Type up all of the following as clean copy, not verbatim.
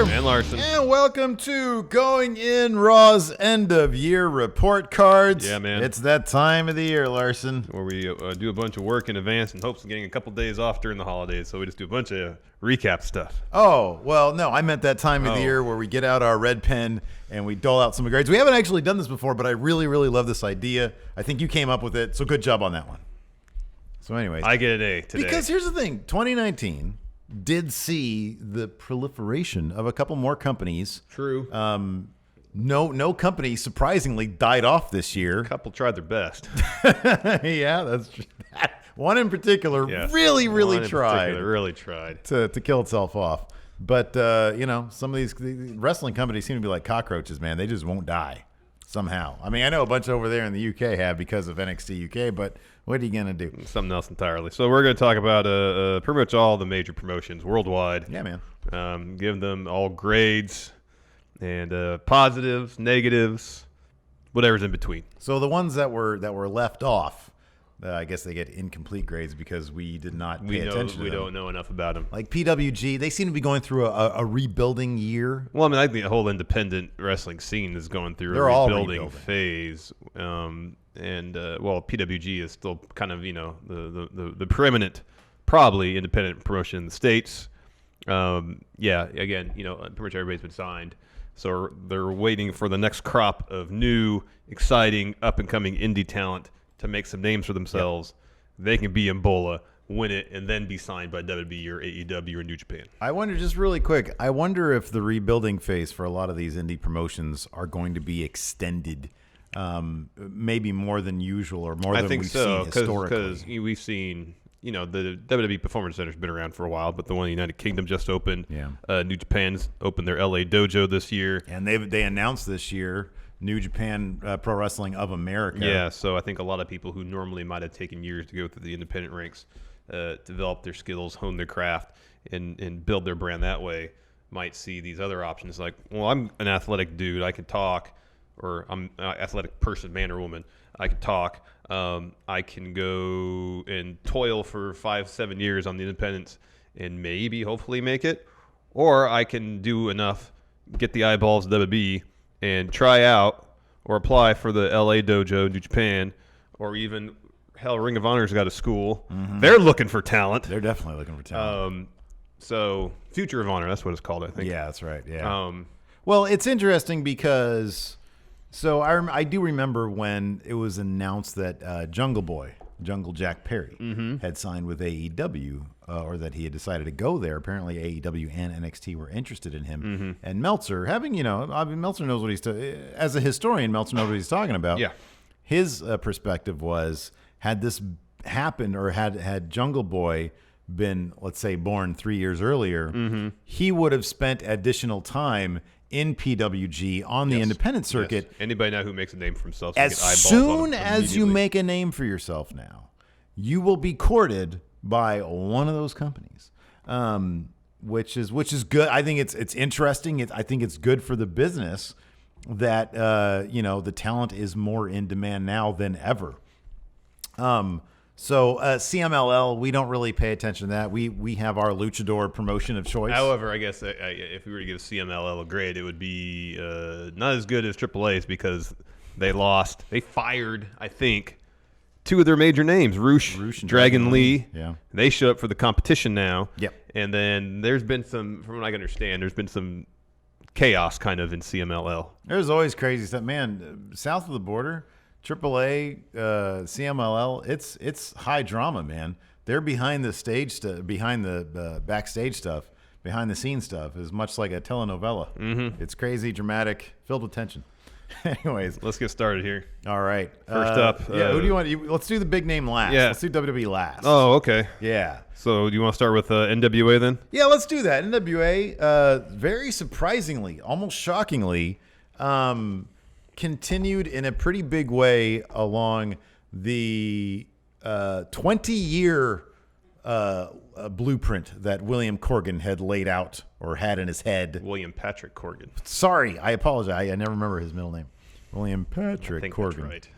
And Larson. And welcome to Going In Raw's End of Year Report Cards. Yeah, man. It's that time of the year, Larson. Where we do a bunch of work in advance in hopes of getting a couple days off during the holidays. So we just do a bunch of recap stuff. Oh, well, no, I meant that time of the year where we get out our red pen and we dole out some grades. We haven't actually done this before, but I really, really love this idea. I think you came up with it, so good job on that one. So anyways. I get an A today. Because here's the thing, 2019 did see the proliferation of a couple more companies. True. No company surprisingly died off this year. A couple tried their best. Yeah, that's true. One in particular really tried to kill itself off. But, some of these wrestling companies seem to be like cockroaches, man. They just won't die somehow. I mean, I know a bunch over there in the UK have because of NXT UK, but what are you going to do? Something else entirely. So we're going to talk about pretty much all the major promotions worldwide. Yeah, man. Give them all grades and positives, negatives, whatever's in between. So the ones that were left off, I guess they get incomplete grades because we did not pay attention to them. We don't know enough about them. Like PWG, they seem to be going through a rebuilding year. Well, I mean, I think the whole independent wrestling scene is going through a rebuilding phase. PWG is still kind of, the preeminent, probably independent promotion in the States. Again, pretty much everybody's been signed. So they're waiting for the next crop of new, exciting, up-and-coming indie talent to make some names for themselves. Yep. They can be Ebola, win it, and then be signed by WWE or AEW or New Japan. I wonder, just really quick, if the rebuilding phase for a lot of these indie promotions are going to be extended, maybe more than usual or more than we've seen historically. Because we've seen, the WWE Performance Center's been around for a while, but the one in the United Kingdom just opened. Yeah. New Japan's opened their LA dojo this year. And they announced this year New Japan Pro Wrestling of America. Yeah, so I think a lot of people who normally might have taken years to go through the independent ranks, develop their skills, hone their craft, and build their brand that way, might see these other options like, well, I'm an athletic dude, I can talk, or I'm an athletic person, man or woman, I can talk. I can go and toil for 5-7 years on the independents and maybe, hopefully make it, or I can do enough, get the eyeballs of WWE, and try out or apply for the LA dojo, New Japan, or even, hell, Ring of Honor's got a school. Mm-hmm. They're looking for talent. They're definitely looking for talent. So Future of Honor, that's what it's called, I think. Yeah, that's right. Yeah. Well, it's interesting because, I do remember when it was announced that Jungle Jack Perry, had signed with AEW, or that he had decided to go there. Apparently, AEW and NXT were interested in him. Mm-hmm. And Meltzer, Meltzer knows what as a historian, Meltzer knows what he's talking about. Yeah. His perspective was, had this happened, or had Jungle Boy been, let's say, born 3 years earlier, he would have spent additional time in PWG on the independent circuit. Yes. Anybody now who makes a name for himself, as soon as you make a name for yourself now, you will be courted by one of those companies, which is good. I think it's interesting. I think it's good for the business that the talent is more in demand now than ever. So CMLL, we don't really pay attention to that. We have our luchador promotion of choice. However, I guess if we were to give CMLL a grade, it would be not as good as AAA's because they lost. They fired, I think, two of their major names, Roosh and Dragon Lee. Yeah. They show up for the competition now. Yep. And then there's been some, from what I can understand, there's been some chaos kind of in CMLL. There's always crazy stuff. Man, south of the border, AAA, CMLL, it's high drama, man. They're behind the stage, behind the backstage stuff, behind the scenes stuff, is much like a telenovela. Mm-hmm. It's crazy, dramatic, filled with tension. Anyways, let's get started here. All right. First up. Who do you want? Let's do the big name last. Yeah. Let's do WWE last. Oh, okay. Yeah. So do you want to start with NWA then? Yeah, let's do that. NWA, very surprisingly, almost shockingly, continued in a pretty big way along the 20-year blueprint that William Corgan had laid out or had in his head. William Patrick Corgan. Sorry, I apologize. I never remember his middle name. William Patrick Corgan. That's right.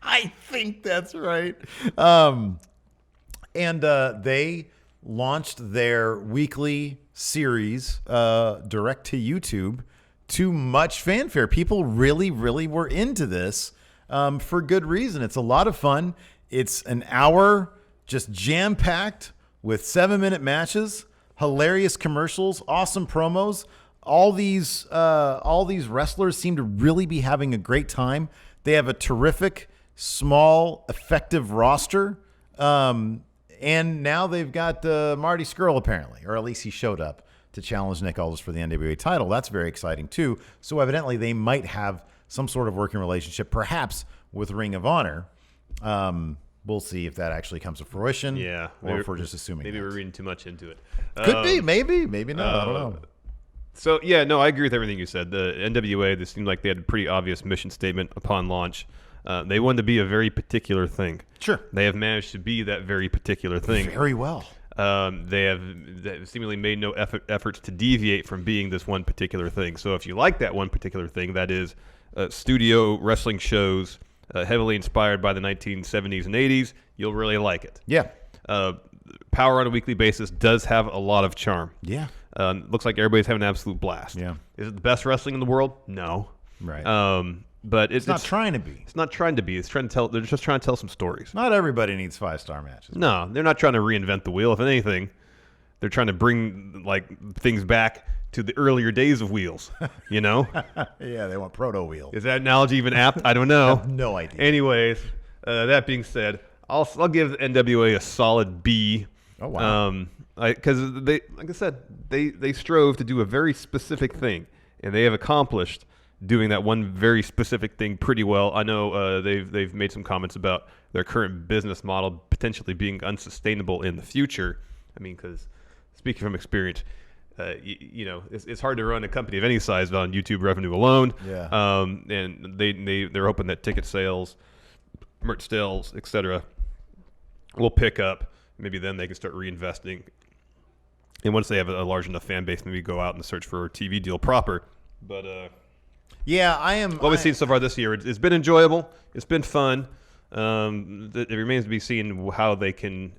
I think that's right. And they launched their weekly series direct to YouTube to much fanfare. People really, really were into this for good reason. It's a lot of fun. It's an hour just jam-packed with 7-minute matches, hilarious commercials, awesome promos. All these wrestlers seem to really be having a great time. They have a terrific, small, effective roster. And now they've got Marty Scurll, apparently, or at least he showed up to challenge Nick Aldis for the NWA title. That's very exciting, too. So evidently they might have some sort of working relationship, perhaps with Ring of Honor. We'll see if that actually comes to fruition. Yeah. Or if we're just assuming maybe that. we're reading too much into it. Could be, maybe not. I don't know. So, yeah, no, I agree with everything you said. The NWA, this seemed like they had a pretty obvious mission statement upon launch. They wanted to be a very particular thing. Sure. They have managed to be that very particular thing. Very well. They have seemingly made no efforts to deviate from being this one particular thing. So if you like that one particular thing, that is studio wrestling shows heavily inspired by the 1970s and 80s, you'll really like it. Yeah. Power on a weekly basis does have a lot of charm. Yeah. Looks like everybody's having an absolute blast. Yeah. Is it the best wrestling in the world? No. Right. But it's not trying to be. It's not trying to be. It's trying to tell. They're just trying to tell some stories. Not everybody needs 5-star matches. No, they're not trying to reinvent the wheel. If anything, they're trying to bring like things back to the earlier days of wheels. You know? Yeah, they want proto wheel. Is that analogy even apt? I don't know. I have no idea. Anyways, that being said, I'll give the NWA a solid B. Oh wow. Because they, like I said, they strove to do a very specific thing, and they have accomplished doing that one very specific thing pretty well. I know they've made some comments about their current business model potentially being unsustainable in the future. I mean, because speaking from experience, you know, it's hard to run a company of any size on YouTube revenue alone. Yeah. And they're hoping that ticket sales, merch sales, etc., will pick up. Maybe then they can start reinvesting. And once they have a large enough fan base, maybe go out and search for a TV deal proper. But yeah, I am. what we've seen so far this year, it's been enjoyable. It's been fun. It remains to be seen how they can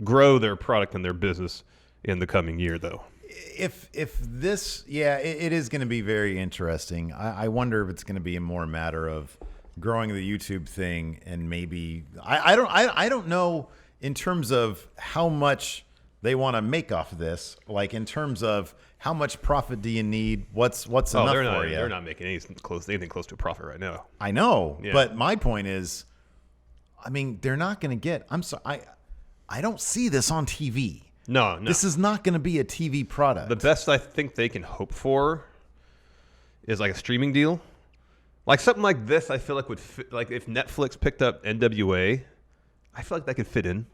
grow their product and their business in the coming year, though. If this, yeah, it is going to be very interesting. I wonder if it's going to be a more matter of growing the YouTube thing, and maybe I don't know in terms of how much they want to make off of this. Like in terms of how much profit do you need? What's enough for you? They're not making anything close to a profit right now. I know, Yeah. but my point is, I mean, they're not going to get. I'm sorry, I don't see this on TV. No. This is not going to be a TV product. The best I think they can hope for is like a streaming deal. Like something like this, I feel like would fit. Like if Netflix picked up NWA, I feel like that could fit in.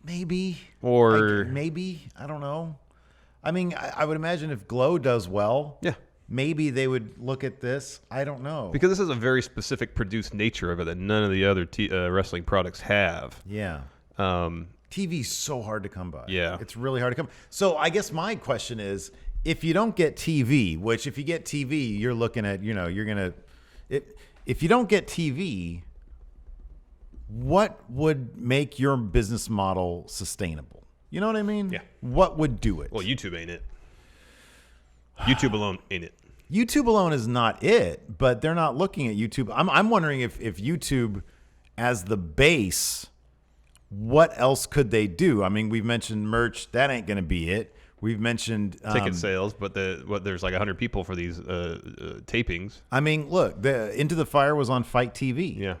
Maybe. Or maybe. I don't know. I mean, I would imagine if Glow does well, yeah, maybe they would look at this. I don't know. because this is a very specific produced nature of it that none of the other wrestling products have. Yeah. Um, TV's so hard to come by. Yeah. It's really hard to come. So I guess my question is, if you don't get TV, which if you get TV, you're looking at, you know, you're going to, if you don't get TV, what would make your business model sustainable? You know what I mean? Yeah. What would do it? well, YouTube ain't it. YouTube alone ain't it. YouTube alone is not it, but they're not looking at YouTube. I'm wondering if YouTube as the base, what else could they do? I mean, we've mentioned merch. That ain't going to be it. We've mentioned Ticket sales, but there's like 100 people for these tapings. I mean, look, the Into the Fire was on Fight TV. Yeah.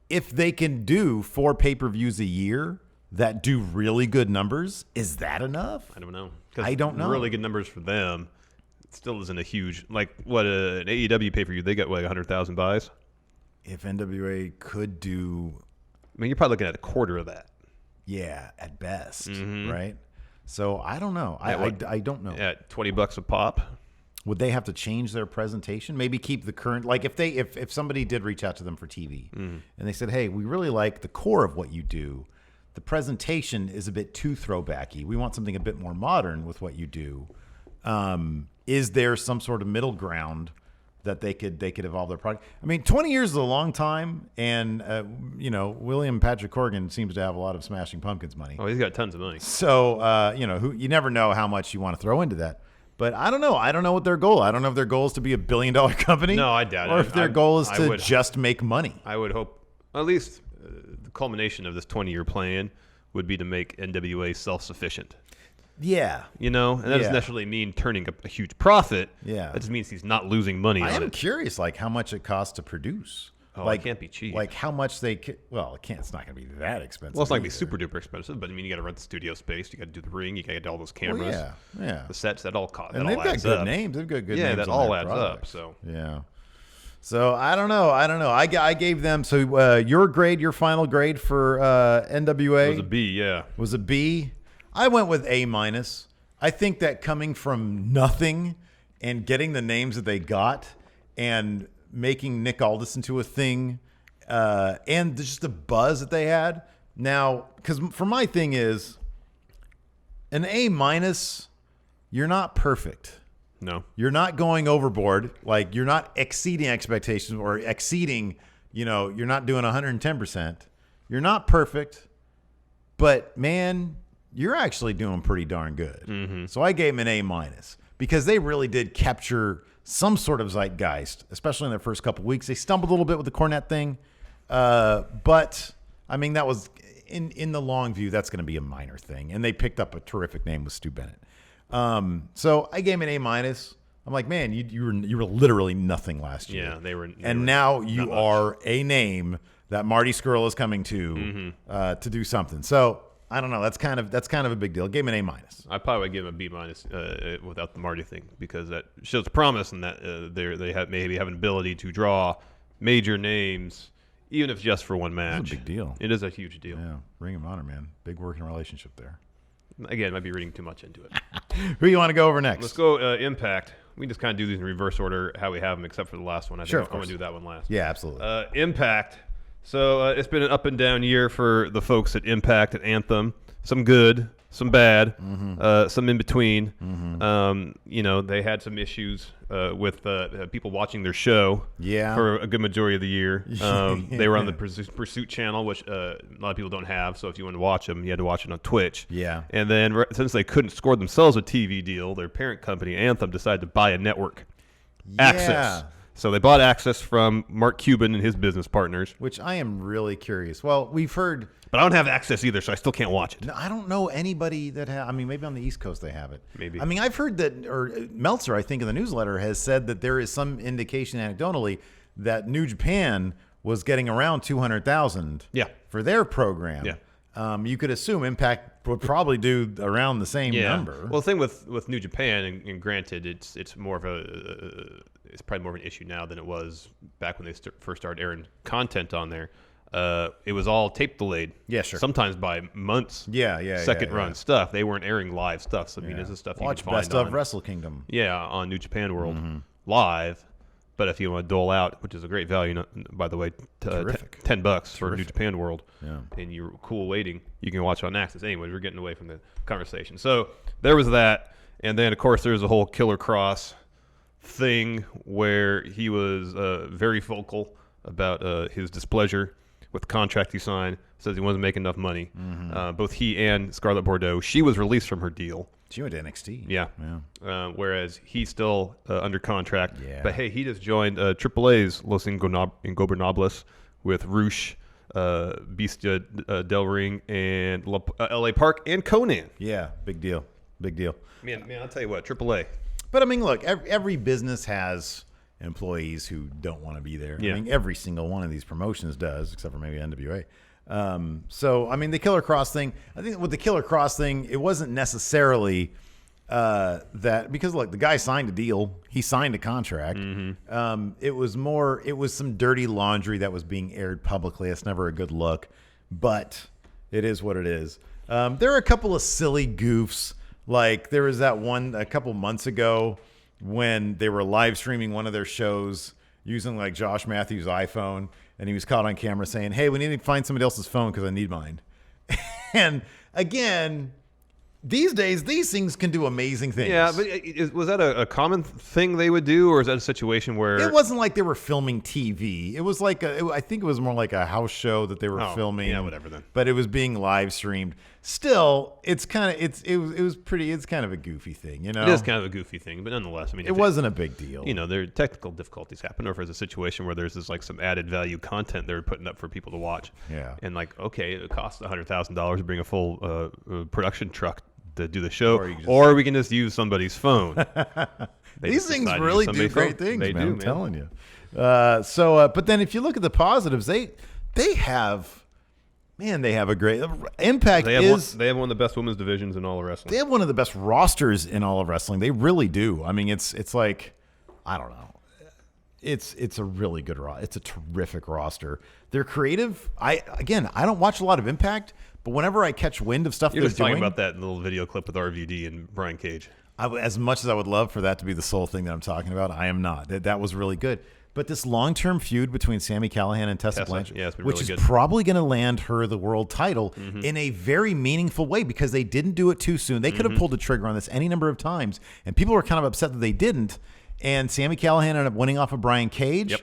If they can do 4 pay-per-views a year that do really good numbers, is that enough? I don't know. 'Cause I don't know. Really good numbers for them. It still isn't a huge, like what an AEW pay-per-view, they got like 100,000 buys. If NWA could do, I mean, you're probably looking at a quarter of that. yeah, at best, Mm-hmm. right? So I don't know. I don't know. At $20 a pop. Would they have to change their presentation? Maybe keep the current, like if somebody did reach out to them for TV and they said, hey, we really like the core of what you do. The presentation is a bit too throwbacky. We want something a bit more modern with what you do. Is there some sort of middle ground that they could evolve their product. I mean, 20 years is a long time, and William Patrick Corgan seems to have a lot of Smashing Pumpkins money. Oh, he's got tons of money. So you never know how much you want to throw into that. But I don't know. I don't know what their goal. I don't know if their goal is to be $1 billion company. No, I doubt it. Or if their goal is to just make money. I would hope at least the culmination of this 20-year plan would be to make NWA self-sufficient. Yeah. And that doesn't necessarily mean turning a huge profit. Yeah. That just means he's not losing money on it. I am curious, how much it costs to produce. Oh, it can't be cheap. How much they it can't. It's not going to be that expensive. Well, it's not going to be super duper expensive, but I mean, you got to rent the studio space, you got to do the ring, you got to get all those cameras. Well, yeah. The sets, that all cost. And they've got good names. They've got good names. Yeah, that all adds up. So yeah. So I don't know. I gave them your final grade for NWA it was a B. Yeah, was a B. I went with A-. I think that coming from nothing and getting the names that they got and making Nick Aldis into a thing, and just the buzz that they had. Now, because for my thing is an A-, you're not perfect. No. You're not going overboard. You're not exceeding expectations or exceeding, you're not doing 110%. You're not perfect, but man, you're actually doing pretty darn good. Mm-hmm. So I gave them an A- because they really did capture some sort of zeitgeist, especially in their first couple weeks. They stumbled a little bit with the Cornette thing. But I mean, that was in the long view, that's going to be a minor thing. And they picked up a terrific name with Stu Bennett. So I gave him an A-. I'm like, man, you were literally nothing last year. Yeah, they were. And now you are a name that Marty Scurll is coming to do something. So I don't know. That's kind of a big deal. Gave him an A-. I probably would give him a B- without the Marty thing, because that shows promise and that they have maybe have an ability to draw major names, even if just for one match. That's a big deal. It is a huge deal. Yeah, Ring of Honor, man. Big working relationship there. Again, I might be reading too much into it. Who you want to go over next? Let's go Impact. We can just kind of do these in reverse order, how we have them, except for the last one. I Sure, think I want to do that one last. Yeah, absolutely. Impact. So it's been an up and down year for the folks at Impact and Anthem. Some good, some bad, some in between. They had some issues with people watching their show for a good majority of the year. They were on the Pursuit channel, which a lot of people don't have. So if you want to watch them, you had to watch it on Twitch. Yeah. And then since they couldn't score themselves a TV deal, their parent company, Anthem, decided to buy a network, Access. So they bought Access from Mark Cuban and his business partners. Which I am really curious. Well, we've heard... But I don't have Access either, so I still can't watch it. No, I don't know anybody that I mean, maybe on the East Coast they have it. Maybe. I mean, I've heard that, or Meltzer, I think, in the newsletter has said that there is some indication anecdotally that New Japan was getting around 200,000 for their program. Yeah. You could assume Impact would probably do around the same number. Well, the thing with New Japan, and granted, it's more of it's probably more of an issue now than it was back when they first started airing content on there. It was all tape delayed. Yeah, sure. Sometimes by months. Second run stuff. They weren't airing live stuff. So I mean, this is stuff you can find Best of Wrestle Kingdom. Yeah, on New Japan World live. But if you want to dole out, which is a great value, by the way, $10 for New Japan World, and you're cool waiting, you can watch it on Access. Anyway, we're getting away from the conversation. So there was that, and then of course there's a whole Killer Cross thing where he was very vocal about his displeasure with the contract he signed. Says he wasn't making enough money. Both he and Scarlett Bordeaux. She was released from her deal. She went to NXT. Yeah. Whereas he's still under contract. Yeah. But hey, he just joined AAA's Los Ingobernables with Roosh, Bestia Del Ring, and LA Park, and Conan. Yeah, big deal. Big deal. Man, I'll tell you what, AAA. But I mean, look, every business has employees who don't want to be there. Yeah. I mean, every single one of these promotions does, except for maybe NWA. So, I mean, the Killer Cross thing, I think with the Killer Cross thing, it wasn't necessarily that, because look, the guy signed a deal. He signed a contract. It was some dirty laundry that was being aired publicly. It's never a good look, but it is what it is. There are a couple of silly goofs. Like there was that one a couple months ago when they were live streaming one of their shows using like Josh Matthews' iPhone, and he was caught on camera saying, "Hey, we need to find somebody else's phone because I need mine." And again, these days, these things can do amazing things. Yeah, but was that a common thing they would do, or is that a situation where it wasn't like they were filming TV? It was like I think it was more like a house show that they were filming. Yeah, whatever then. But it was being live streamed. Still, it's kind of it was pretty. It's kind of a goofy thing, you know. It is kind of a goofy thing, but nonetheless, I mean, it wasn't a big deal. You know, there technical difficulties happen, or if there's a situation where there's this like some added value content they're putting up for people to watch. Yeah. And like, okay, it costs $100,000 to bring a full production truck to do the show, or we can just use somebody's phone. These things really do great things, they man. do, I'm telling you. But then if you look at the positives, they have a great Impact. They have one of the best women's divisions in all of wrestling. They have one of the best rosters in all of wrestling. They really do. I mean, it's like, I don't know. It's a really good roster. It's a terrific roster. They're creative. I don't watch a lot of Impact, but whenever I catch wind of stuff You're they're just talking doing, about that little video clip with RVD and Brian Cage. As much as I would love for that to be the sole thing that I'm talking about, I am not. That was really good. But this long-term feud between Sami Callihan and Tessa Blanchard, which is probably going to land her the world title in a very meaningful way because they didn't do it too soon. They could have pulled the trigger on this any number of times, and people were kind of upset that they didn't. And Sami Callihan ended up winning off of Brian Cage. Yep.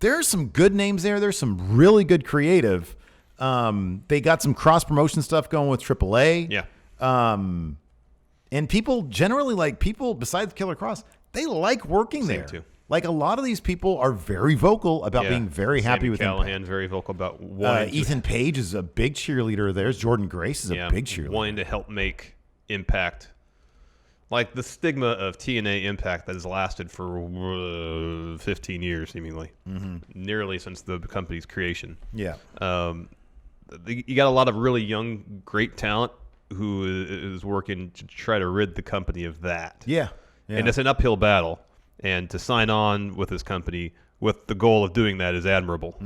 There's some good names there. There's some really good creative. They got some cross-promotion stuff going with AAA. Yeah. And people generally besides Killer Cross, they like working there. Too. Like a lot of these people are very vocal about being very happy with Callahan. Impact. Very vocal about wanting Ethan Page is a big cheerleader of theirs. Jordan Grace is a big cheerleader. Wanting to help make Impact, like the stigma of TNA Impact that has lasted for 15 years, seemingly, nearly since the company's creation. Yeah. You got a lot of really young, great talent who is working to try to rid the company of that. Yeah. And it's an uphill battle. And to sign on with this company with the goal of doing that is admirable,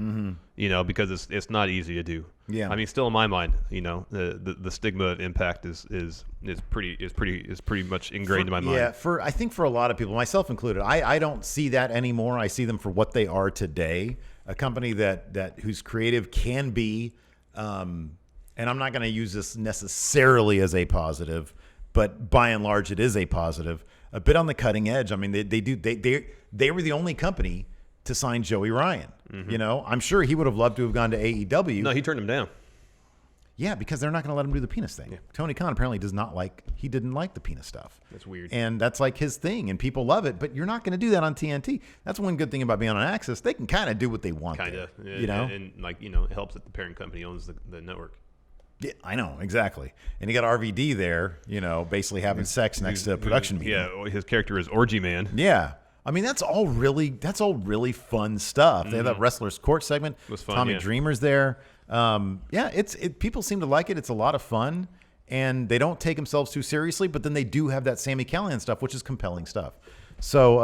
you know, because it's not easy to do. Yeah. I mean, still in my mind, you know, the stigma of Impact is pretty much ingrained in my mind. Yeah, I think for a lot of people, myself included, I don't see that anymore. I see them for what they are today, a company that whose creative can be, and I'm not going to use this necessarily as a positive, but by and large, it is a positive. A bit on the cutting edge. I mean, they were the only company to sign Joey Ryan. You know, I'm sure he would have loved to have gone to AEW. No, he turned him down. Yeah, because they're not going to let him do the penis thing. Yeah. Tony Khan apparently didn't like the penis stuff. That's weird. And that's like his thing, and people love it, but you're not going to do that on TNT. That's one good thing about being on Access. They can kind of do what they want. Kind of. You know? And like, you know, it helps that the parent company owns the network. Yeah, I know, exactly. And you got RVD there, you know, basically having sex next to a production meeting. Yeah, his character is Orgy Man. Yeah. I mean, that's all really fun stuff. They have that Wrestler's Court segment. It was fun, Tommy yeah. Dreamer's there. People seem to like it. It's a lot of fun, and they don't take themselves too seriously, but then they do have that Sami Callihan stuff, which is compelling stuff. So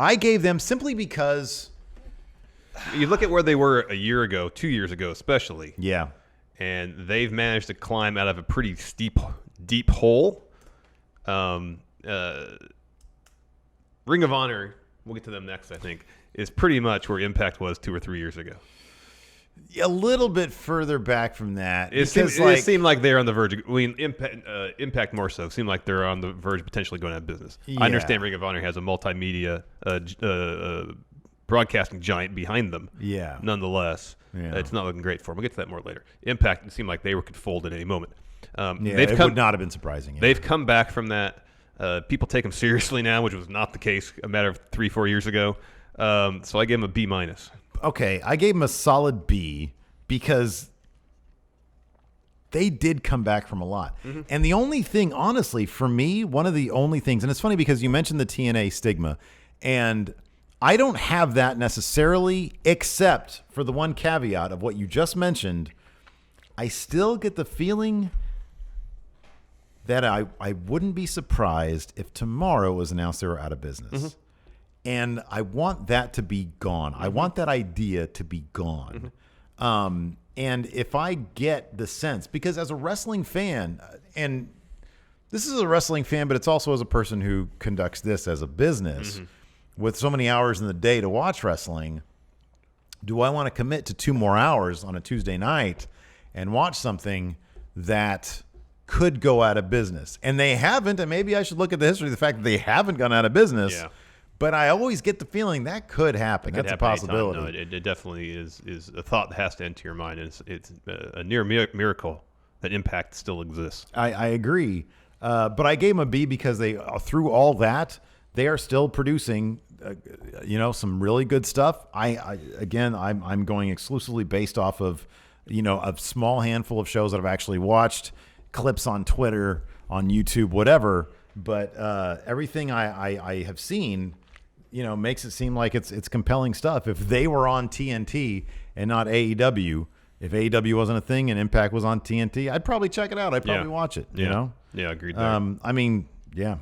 I gave them simply because... You look at where they were a year ago, 2 years ago especially. Yeah. And they've managed to climb out of a pretty deep hole. Ring of Honor, we'll get to them next, I think, is pretty much where Impact was 2 or 3 years ago. A little bit further back from that. It seemed like they're on the verge. I mean, Impact more so. Seemed like they're on the verge of potentially going out of business. Yeah. I understand Ring of Honor has a multimedia broadcasting giant behind them. Yeah. Nonetheless, Yeah. it's not looking great for them. We'll get to that more later. Impact, it seemed like they could fold at any moment. It would not have been surprising. They've come back from that. People take them seriously now, which was not the case a matter of 3-4 years ago. So I gave them a B-. Okay, I gave them a solid B because they did come back from a lot. And the only thing, honestly, for me, one of the only things, and it's funny because you mentioned the TNA stigma, and I don't have that necessarily, except for the one caveat of what you just mentioned. I still get the feeling that I wouldn't be surprised if tomorrow was announced they were out of business. And I want that to be gone. I want that idea to be gone. And if I get the sense, because as a wrestling fan, and this is a wrestling fan, but it's also as a person who conducts this as a business, with so many hours in the day to watch wrestling, do I want to commit to 2 more hours on a Tuesday night and watch something that could go out of business. And they haven't, and maybe I should look at the history of the fact that they haven't gone out of business. Yeah. But I always get the feeling that could happen. That's a possibility. No, it definitely is a thought that has to enter your mind. And it's a near miracle that Impact still exists. I agree. But I gave them a B because they, through all that, they are still producing, some really good stuff. I'm going exclusively based off of, a small handful of shows that I've actually watched, clips on Twitter, on YouTube, whatever. But everything I have seen, makes it seem like it's compelling stuff. If they were on TNT and not AEW, if AEW wasn't a thing and Impact was on TNT, I'd probably check it out. I'd probably watch it. You know? Yeah, agreed there. I mean, yeah.